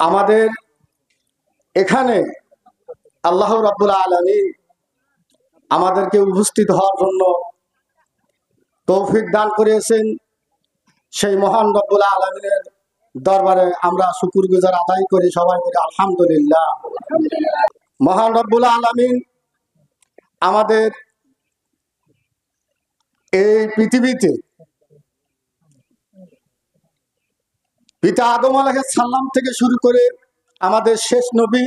আমাদের এখানে আল্লাহ রাব্বুল আলামিন আমাদেরকে উপস্থিত হওয়ার জন্য তৌফিক দান করেছেন। সেই মহান রব্বুল আলামিনের দরবারে আমরা শুকরগুজার আদায় করি, সবাই বলি আলহামদুলিল্লাহ। মহান রব্বুল আলামিন আমাদের এই পৃথিবীতে পিতা আদম আলাইহিস সালাম থেকে শুরু করে আমাদের শেষ নবী,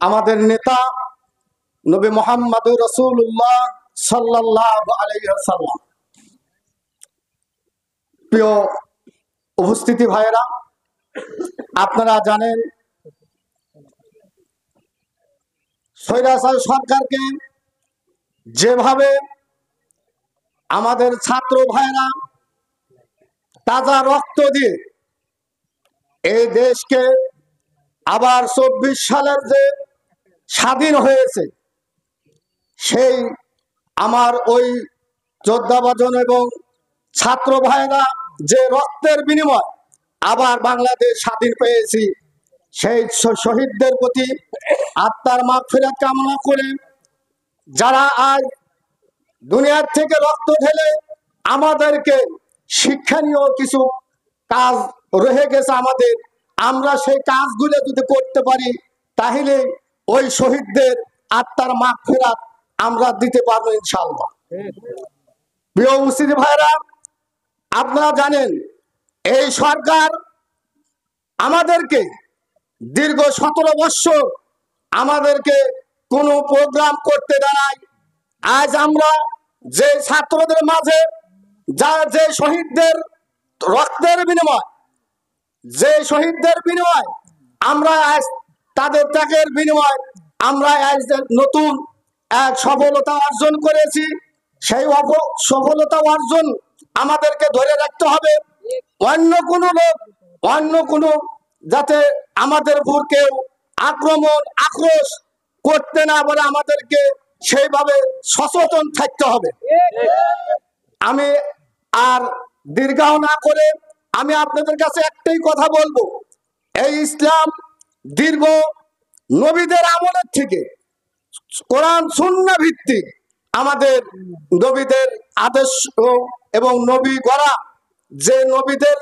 আমাদের নেতা নবী মুহাম্মদুর রাসূলুল্লাহ সাল্লাল্লাহু আলাইহি ওয়াসাল্লাম। প্রিয় উপস্থিতি ভাইয়েরা, আপনারা জানেন স্বৈরাচার সরকারকে যেভাবে আমাদের ছাত্র ভাইয়েরা তাজা রক্ত দিয়ে এই দেশকে আবার ২৪ সালের যে স্বাধীন হয়েছে, সেই আমার ওই যোদ্ধাবাজন এবং ছাত্র ভাইরা যে রক্তের বিনিময় আবার বাংলাদেশ স্বাধীন পেয়েছি, সেই শহীদদের প্রতি আত্মার মাগফিরাত কামনা করে যারা আজ দুনিয়ার থেকে রক্ত ঢেলে আমাদেরকে শিক্ষণীয় কিছু কাজ রয়ে গেছে আমাদের, আমরা সেই কাজগুলো যদি করতে পারি তাহলে ওই শহীদদের আত্মার মাগফিরাত আমরা দিতে পারবো ইনশাআল্লাহ। প্রিয় মুসলিম ভাইরা, আপনারা জানেন এই সরকার আমাদেরকে দীর্ঘ ১৭ বছর আমাদেরকে কোনো প্রোগ্রাম করতে দেয়। আজ আমরা যে ছাত্রদের মাঝে যে শহীদদের রক্তের বিনিময়, যে শহীদদের বিনিময় আমরা আজ তাদের ত্যাগের বিনিময় আমরা আজ নতুন এক সফলতা অর্জন করেছি। সেই সফলতা অর্জন আমাদেরকে ধরে রাখতে হবে। অন্য কোনো লোক, অন্য কোনো যাতে আমাদের উপর কেউ আক্রমণ আক্রোশ করতে না বলে আমাদেরকে সেইভাবে সচেতন থাকতে হবে। আমি আর দীর্ঘায়ু না করে আমি আপনাদের কাছে একটাই কথা বলবো, এই ইসলাম দীর্ঘ নবীদের আমলের থেকে কোরআন সুন্নাহ ভিত্তিক, আমাদের নবীদের আদর্শ এবং নবী গড়া যে নবীদের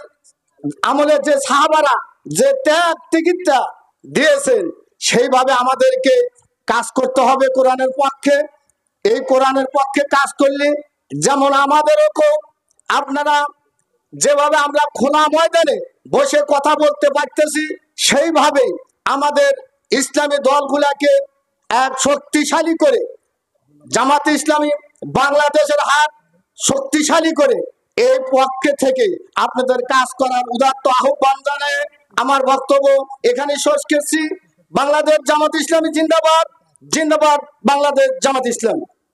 আমলের যে সাহাবারা যে ত্যাগ তিতিক্ষা দিয়েছেন, সেইভাবে আমাদেরকে কাজ করতে হবে কোরআনের পক্ষে। এই কোরআনের পক্ষে কাজ করলে যেমন আমাদেরও আপনারা যেভাবে আমরা খোলা ময়দানে বসে কথা বলতে পারতেছি, সেইভাবে আমাদের ইসলামী দলগুলাকে এক শক্তিশালী করে জামাতে ইসলামী বাংলাদেশের হাত শক্তিশালী করে এই পক্ষে থেকে আপনাদের কাজ করার উদাত্ত আহ্বান জানায় আমার বক্তব্য এখানে শেষ করছি। বাংলাদেশ জামাত ইসলামী জিন্দাবাদ, জিন্দাবাদ বাংলাদেশ জামাত ইসলামী।